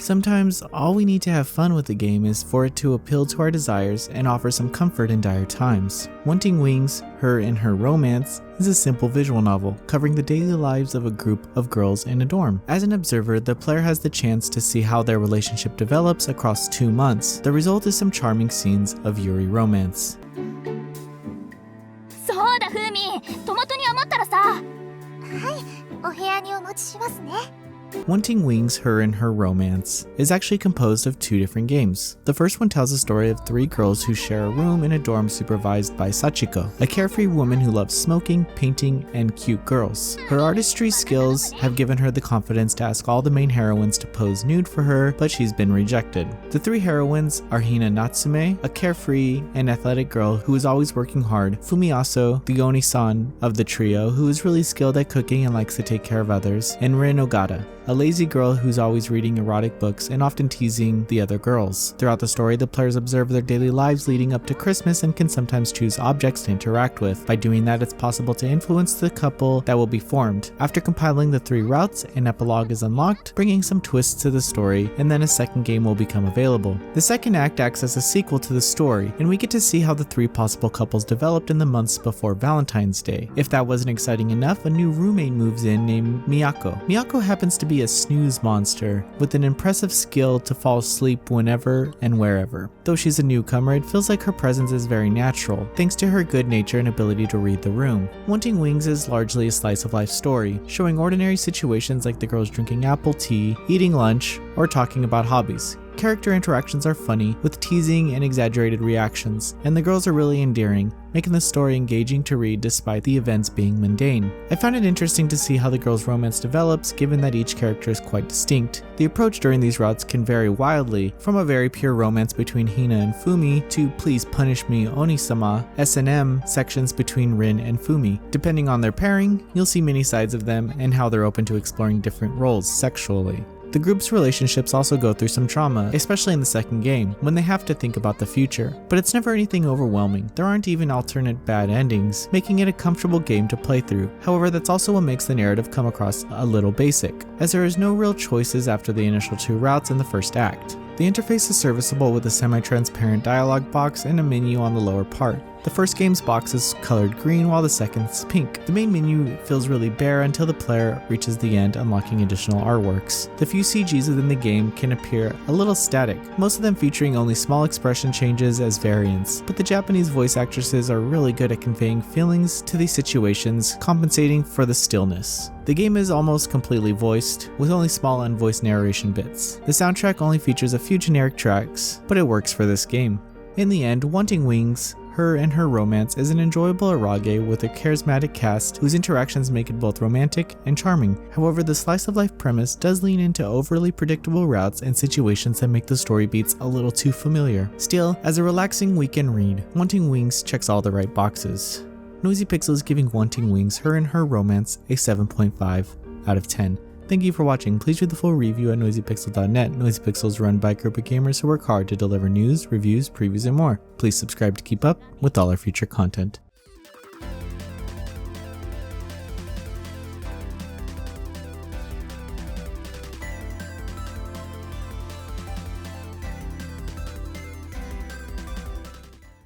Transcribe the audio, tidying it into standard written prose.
Sometimes all we need to have fun with the game is for it to appeal to our desires and offer some comfort in dire times. Wanting Wings, Her and Her Romance is a simple visual novel covering the daily lives of a group of girls in a dorm. As an observer, the player has the chance to see how their relationship develops across 2 months. The result is some charming scenes of Yuri romance. そうだ、ふーみん、トマトに余ったらさ。はい、お部屋にお持ちしますね。Wanting Wings, Her and Her Romance is actually composed of 2 different games. The first one tells the story of 3 girls who share a room in a dorm supervised by Sachiko, a carefree woman who loves smoking, painting, and cute girls. Her artistry skills have given her the confidence to ask all the main heroines to pose nude for her, but she's been rejected. The 3 heroines are Hina Natsume, a carefree and athletic girl who is always working hard, Fumiaso, the Oni-san of the trio who is really skilled at cooking and likes to take care of others, and Rin Ogata, a lazy girl who's always reading erotic books and often teasing the other girls. Throughout the story, the players observe their daily lives leading up to Christmas and can sometimes choose objects to interact with. By doing that, it's possible to influence the couple that will be formed. After compiling the 3 routes, an epilogue is unlocked, bringing some twists to the story, and then a second game will become available. The second act acts as a sequel to the story, and we get to see how the 3 possible couples developed in the months before Valentine's Day. If that wasn't exciting enough, a new roommate moves in named Miyako. Miyako happens to be a snooze monster with an impressive skill to fall asleep whenever and wherever. Though she's a newcomer, it feels like her presence is very natural, thanks to her good nature and ability to read the room. Wanting Wings is largely a slice of life story, showing ordinary situations like the girls drinking apple tea, eating lunch, or talking about hobbies. Character interactions are funny, with teasing and exaggerated reactions, and the girls are really endearing, making the story engaging to read despite the events being mundane. I found it interesting to see how the girls' romance develops, given that each character is quite distinct. The approach during these routes can vary wildly, from a very pure romance between Hina and Fumi to Please Punish Me Oni-sama S&M sections between Rin and Fumi. Depending on their pairing, you'll see many sides of them and how they're open to exploring different roles sexually. The group's relationships also go through some trauma, especially in the second game, when they have to think about the future. But it's never anything overwhelming. There aren't even alternate bad endings, making it a comfortable game to play through. However, that's also what makes the narrative come across a little basic, as there is no real choices after the initial 2 routes in the first act. The interface is serviceable with a semi-transparent dialog box and a menu on the lower part. The first game's box is colored green while the second's pink. The main menu feels really bare until the player reaches the end, unlocking additional artworks. The few CGs within the game can appear a little static, most of them featuring only small expression changes as variants, but the Japanese voice actresses are really good at conveying feelings to these situations, compensating for the stillness. The game is almost completely voiced, with only small unvoiced narration bits. The soundtrack only features a few generic tracks, but it works for this game. In the end, Wanting Wings, Her and Her Romance is an enjoyable arage with a charismatic cast whose interactions make it both romantic and charming. However, the slice of life premise does lean into overly predictable routes and situations that make the story beats a little too familiar. Still, as a relaxing weekend read, Wanting Wings checks all the right boxes. Noisy Pixel is giving Wanting Wings, Her and Her Romance a 7.5 out of 10. Thank you for watching. Please read the full review at noisypixel.net. Noisy Pixel is run by a group of gamers who work hard to deliver news, reviews, previews, and more. Please subscribe to keep up with all our future content.